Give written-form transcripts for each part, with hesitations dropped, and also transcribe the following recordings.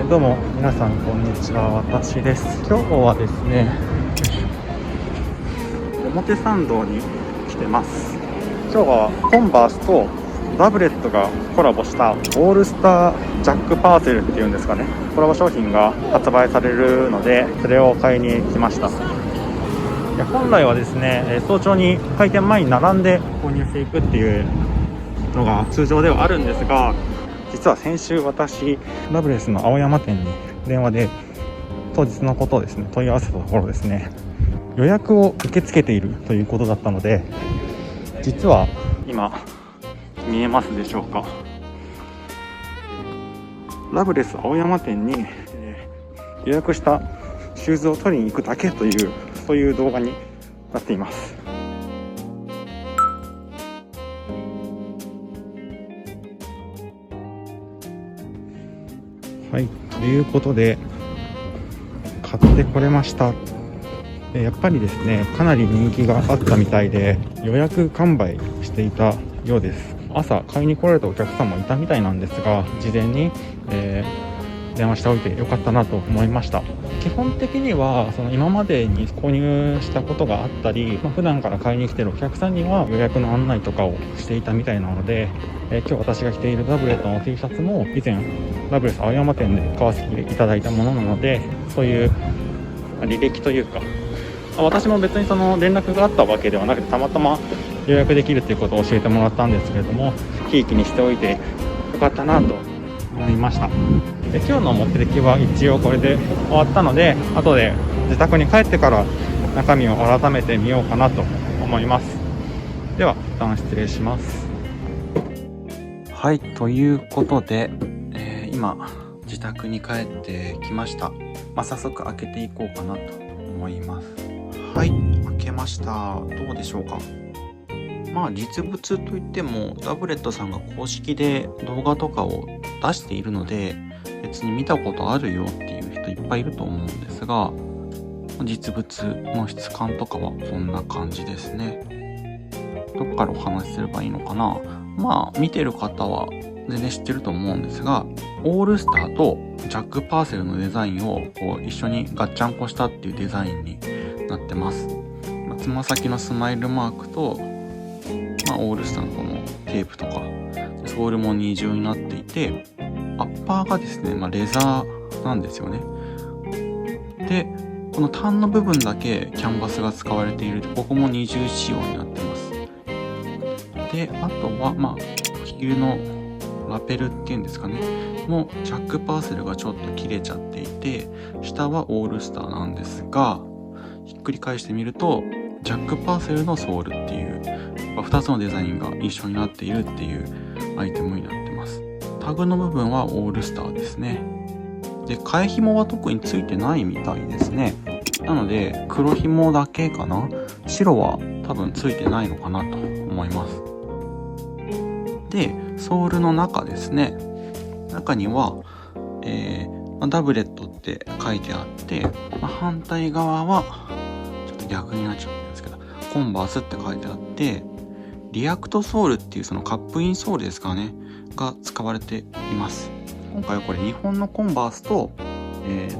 どうも皆さんこんにちは、私です。今日はですね、表参道に来てます。今日はコンバースとダブレットがコラボしたオールスタージャックパーセルっていうんですかね、コラボ商品が発売されるので、それを買いに来ました。本来はですね、早朝に開店前に並んで購入していくっていうのが通常ではあるんですが、実は先週私ラブレスの青山店に電話で当日のことをですね問い合わせたところですね、予約を受け付けているということだったので、実は今見えますでしょうか、ラブレス青山店に予約したシューズを取りに行くだけというそういう動画になっています。はい、ということで買ってこれました。やっぱりですね、かなり人気があったみたいで予約完売していたようです。朝買いに来られたお客さんもいたみたいなんですが、事前に、電話しておいてよかったなと思いました。基本的にはその今までに購入したことがあったり、普段から買いに来てるお客さんには予約の案内とかをしていたみたいなので、今日私が着ているダブレットの T シャツも以前ラブレス青山店で買わせていただいたものなので、そういう履歴というか、私も別にその連絡があったわけではなくて、たまたま予約できるということを教えてもらったんですけれども、ひいきにしておいてよかったなと思いました。今日の目的は一応これで終わったので、後で自宅に帰ってから中身を改めてみようかなと思います。では一旦失礼します。はい、ということで、今自宅に帰ってきました。早速開けていこうかなと思います。はい、開けました。どうでしょうか。実物といってもダブレットさんが公式で動画とかを出しているので、別に見たことあるよっていう人いっぱいいると思うんですが、実物の質感とかはこんな感じですね。どっからお話しすればいいのかな。見てる方は全然知ってると思うんですが、オールスターとジャックパーセルのデザインを一緒にガッチャンコしたっていうデザインになってます。つま先のスマイルマークと、オールスターのこのテープとかソールも二重になっていて、アッパーがですね、レザーなんですよね。で、このタンの部分だけキャンバスが使われている、ここも二重仕様になってます。で、あとはヒールのラペルっていうんですかね、もジャックパーセルがちょっと切れちゃっていて、下はオールスターなんですが、ひっくり返してみるとジャックパーセルのソールっていう2つのデザインが一緒になっているっていうアイテムになってます。タグの部分はオールスターですね。で、替え紐は特についてないみたいですね。なので黒紐だけかな、白は多分ついてないのかなと思います。で、ソールの中ですね、中には、ダブレットって書いてあって、反対側はちょっと逆になっちゃうんですけど、コンバースって書いてあって、リアクトソールっていうそのカップインソールですかねが使われています。今回はこれ日本のコンバースと、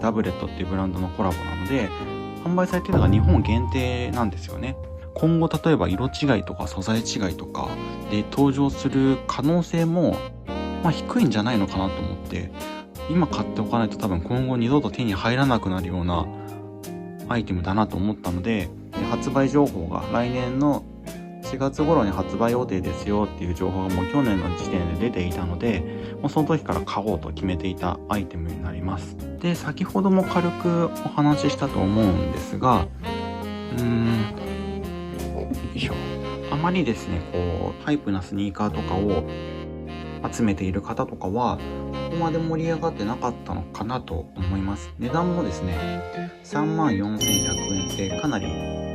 ダブレットっていうブランドのコラボなので、販売されているのが日本限定なんですよね。今後例えば色違いとか素材違いとかで登場する可能性も低いんじゃないのかなと思って、今買っておかないと多分今後二度と手に入らなくなるようなアイテムだなと思ったので、発売情報が来年の4月頃に発売予定ですよっていう情報がもう去年の時点で出ていたので、もうその時から買おうと決めていたアイテムになります。で、先ほども軽くお話ししたと思うんですが、あまりですね、ハイプなスニーカーとかを集めている方とかはここまで盛り上がってなかったのかなと思います。値段もですね 34,100 円ってかなり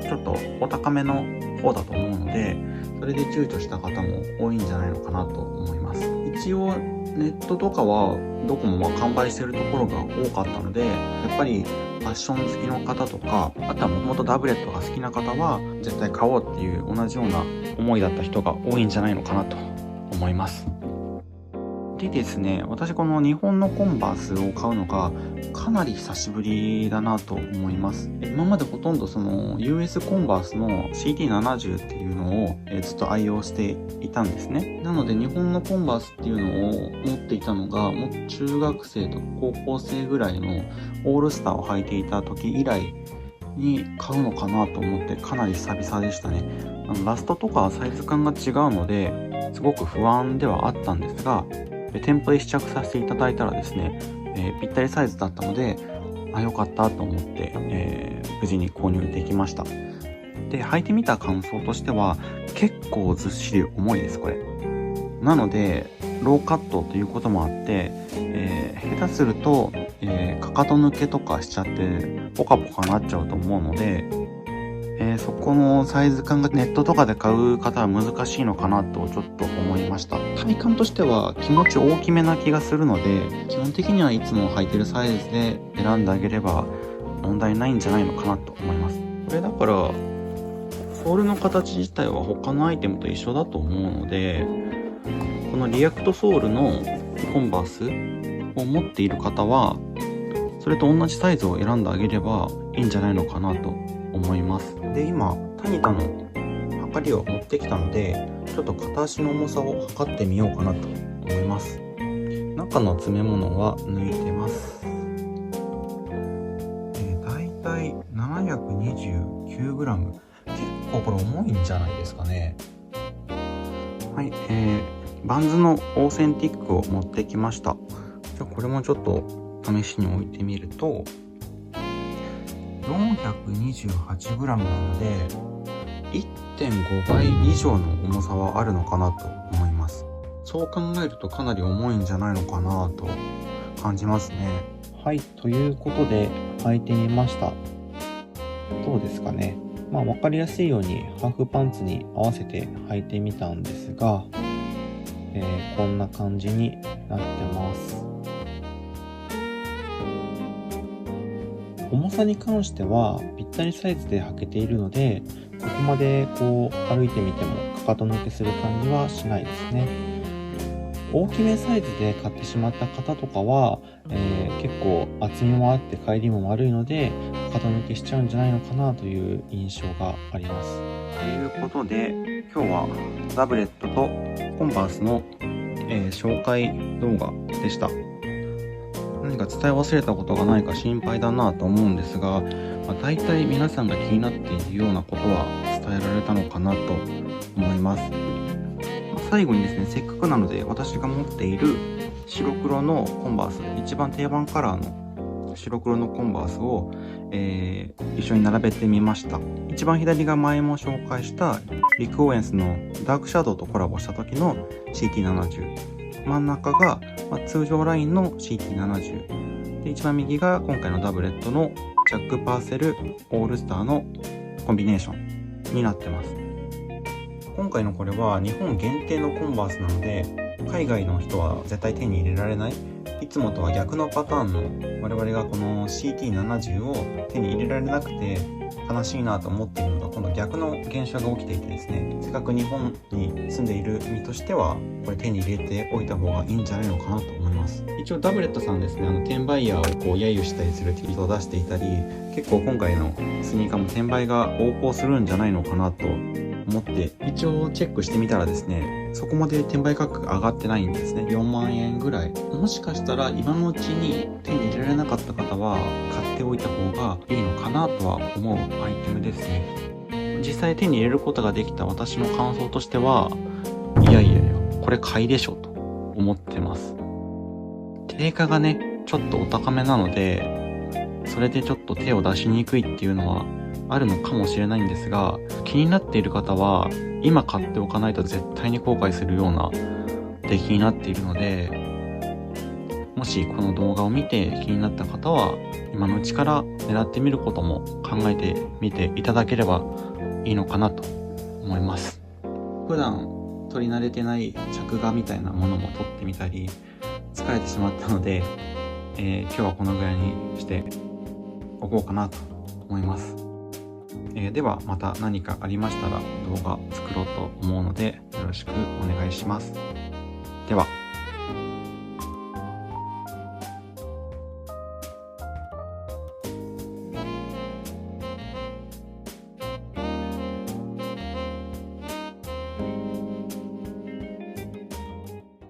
ちょっとお高めの方だと思うので、それで躊躇した方も多いんじゃないのかなと思います。一応ネットとかはどこも完売してるところが多かったので、やっぱりファッション好きの方とか、あとはもともとダブレットが好きな方は絶対買おうっていう同じような思いだった人が多いんじゃないのかなと思います。で、でですね、私この日本のコンバースを買うのがかなり久しぶりだなと思います。今までほとんどその US コンバースの CT70 っていうのをずっと愛用していたんですね。なので日本のコンバースっていうのを持っていたのがもう中学生とか高校生ぐらいのオールスターを履いていた時以来に買うのかなと思って、かなり久々でしたね。ラストとかサイズ感が違うのですごく不安ではあったんですが、店舗で試着させていただいたらですね、ぴったりサイズだったので良かったと思って、無事に購入できました。で、履いてみた感想としては結構ずっしり重いです、これ。なのでローカットということもあって、下手すると、かかと抜けとかしちゃってポカポカなっちゃうと思うので、そこのサイズ感がネットとかで買う方は難しいのかなとちょっと思いました。体感としては気持ち大きめな気がするので、基本的にはいつも履いてるサイズで選んであげれば問題ないんじゃないのかなと思います。これだからソールの形自体は他のアイテムと一緒だと思うので、このリアクトソールのコンバースを持っている方はそれと同じサイズを選んであげればいいんじゃないのかなと思います。で、今タニタの測りを持ってきたので、ちょっと片足の重さを測ってみようかなと思います。中の詰め物は抜いてます。だいたい 729g。 結構これ重いんじゃないですかね。はい、バンズのオーセンティックを持ってきました。じゃあこれもちょっと試しに置いてみると 428g なので 1.5 倍以上の重さはあるのかなと思います。そう考えるとかなり重いんじゃないのかなと感じますね。はい、ということで履いてみました。どうですかね。分かりやすいようにハーフパンツに合わせて履いてみたんですが、こんな感じになってます。重さに関してはぴったりサイズで履けているので、ここまでこう歩いてみてもかかと抜けする感じはしないですね。大きめサイズで買ってしまった方とかは、結構厚みもあって帰りも悪いのでかかと抜けしちゃうんじゃないのかなという印象があります。ということで今日はダブレットとコンバースの、紹介動画でした。何か伝え忘れたことがないか心配だなと思うんですが、大体皆さんが気になっているようなことは伝えられたのかなと思います。最後にですね、せっかくなので私が持っている白黒のコンバース、一番定番カラーの白黒のコンバースを、一緒に並べてみました。一番左が前も紹介したリクオーエンスのダークシャドウとコラボした時の CT70、 真ん中が、通常ラインの CT70 で、一番右が今回のダブレットのジャック・パーセルオールスターのコンビネーションになってます。今回のこれは日本限定のコンバースなので、海外の人は絶対手に入れられない、いつもとは逆のパターンの我々がこの CT70 を手に入れられなくて悲しいなと思っているのが、今度逆の現象が起きていてですね、せっかく日本に住んでいる身としてはこれ手に入れておいた方がいいんじゃないのかなと思います。一応ダブレットさんですね、転売ヤーをこう揶揄したりするツイートを出していたり、結構今回のスニーカーも転売が横行するんじゃないのかなと思って一応チェックしてみたらですね、そこまで転売価格上がってないんですね。4万円ぐらい。もしかしたら今のうちに手に入れられなかった方は買っておいた方がいいのかなとは思うアイテムですね。実際手に入れることができた私の感想としては、いやいやいやこれ買いでしょと思ってます。定価がねちょっとお高めなので、それでちょっと手を出しにくいっていうのはあるのかもしれないんですが、気になっている方は今買っておかないと絶対に後悔するような出来になっているので、もしこの動画を見て気になった方は今のうちから狙ってみることも考えてみていただければいいのかなと思います。普段取り慣れてない着画みたいなものも撮ってみたり疲れてしまったので、今日はこのぐらいにしておこうかなと思います。ではまた何かありましたら動画作ろうと思うのでよろしくお願いします。では。